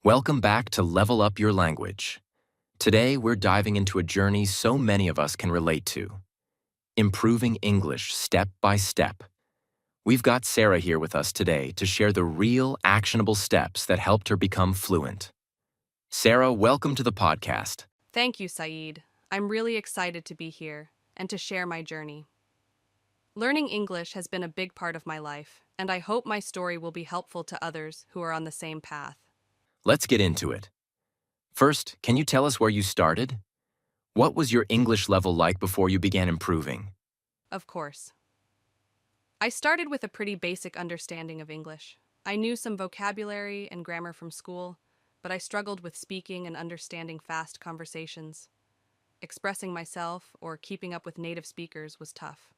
Welcome back to Level Up Your Language. Today, we're diving into a journey so many of us can relate to, improving English step by step. We've got Sarah here with us today to share the real, actionable steps that helped her become fluent. Sarah, welcome to the podcast. Thank you, Saeed. I'm really excited to be here and to share my journey. Learning English has been a big part of my life, and I hope my story will be helpful to others who are on the same path. Let's get into it. First, can you tell us where you started? What was your English level like before you began improving? Of course. I started with a pretty basic understanding of English. I knew some vocabulary and grammar from school, but I struggled with speaking and understanding fast conversations. Expressing myself or keeping up with native speakers was tough.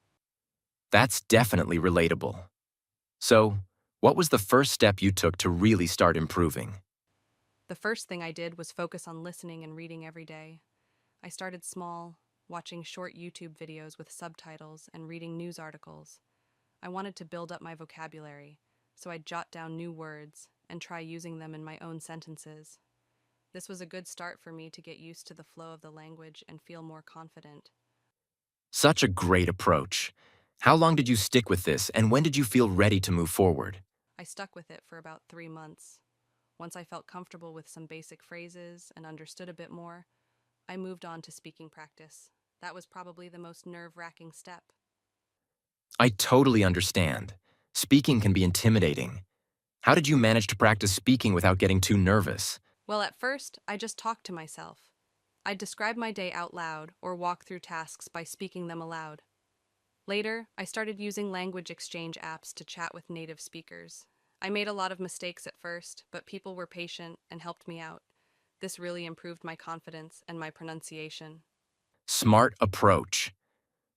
That's definitely relatable. So, what was the first step you took to really start improving? The first thing I did was focus on listening and reading every day. I started small, watching short YouTube videos with subtitles and reading news articles. I wanted to build up my vocabulary, so I'd jot down new words and try using them in my own sentences. This was a good start for me to get used to the flow of the language and feel more confident. Such a great approach. How long did you stick with this, and when did you feel ready to move forward? I stuck with it for about 3 months. Once I felt comfortable with some basic phrases and understood a bit more, I moved on to speaking practice. That was probably the most nerve-wracking step. I totally understand. Speaking can be intimidating. How did you manage to practice speaking without getting too nervous? Well, at first, I just talked to myself. I'd describe my day out loud or walk through tasks by speaking them aloud. Later, I started using language exchange apps to chat with native speakers. I made a lot of mistakes at first, but people were patient and helped me out. This really improved my confidence and my pronunciation. Smart approach.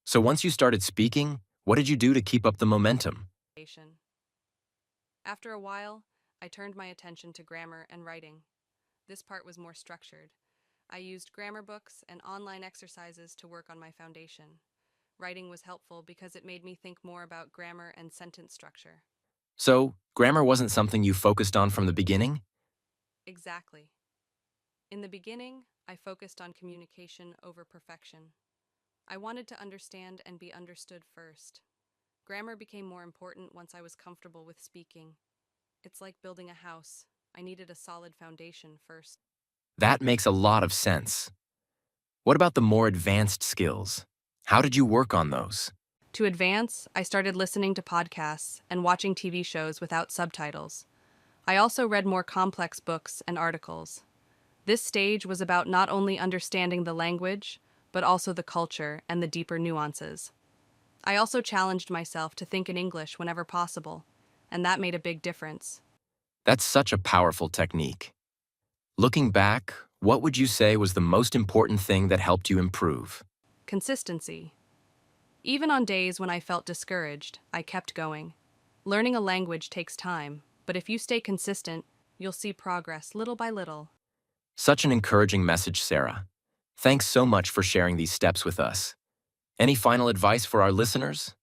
So once you started speaking, what did you do to keep up the momentum? After a while, I turned my attention to grammar and writing. This part was more structured. I used grammar books and online exercises to work on my foundation. Writing was helpful because it made me think more about grammar and sentence structure. So, grammar wasn't something you focused on from the beginning? Exactly. In the beginning, I focused on communication over perfection. I wanted to understand and be understood first. Grammar became more important once I was comfortable with speaking. It's like building a house. I needed a solid foundation first. That makes a lot of sense. What about the more advanced skills? How did you work on those? To advance, I started listening to podcasts and watching TV shows without subtitles. I also read more complex books and articles. This stage was about not only understanding the language, but also the culture and the deeper nuances. I also challenged myself to think in English whenever possible, and that made a big difference. That's such a powerful technique. Looking back, what would you say was the most important thing that helped you improve? Consistency. Even on days when I felt discouraged, I kept going. Learning a language takes time, but if you stay consistent, you'll see progress little by little. Such an encouraging message, Sarah. Thanks so much for sharing these steps with us. Any final advice for our listeners?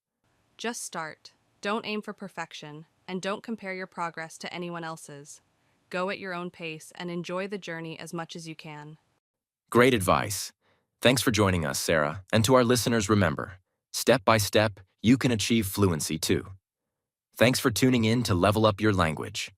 Just start. Don't aim for perfection, and don't compare your progress to anyone else's. Go at your own pace and enjoy the journey as much as you can. Great advice. Thanks for joining us, Sarah. And to our listeners, remember, step by step, you can achieve fluency too. Thanks for tuning in to Level Up Your Language.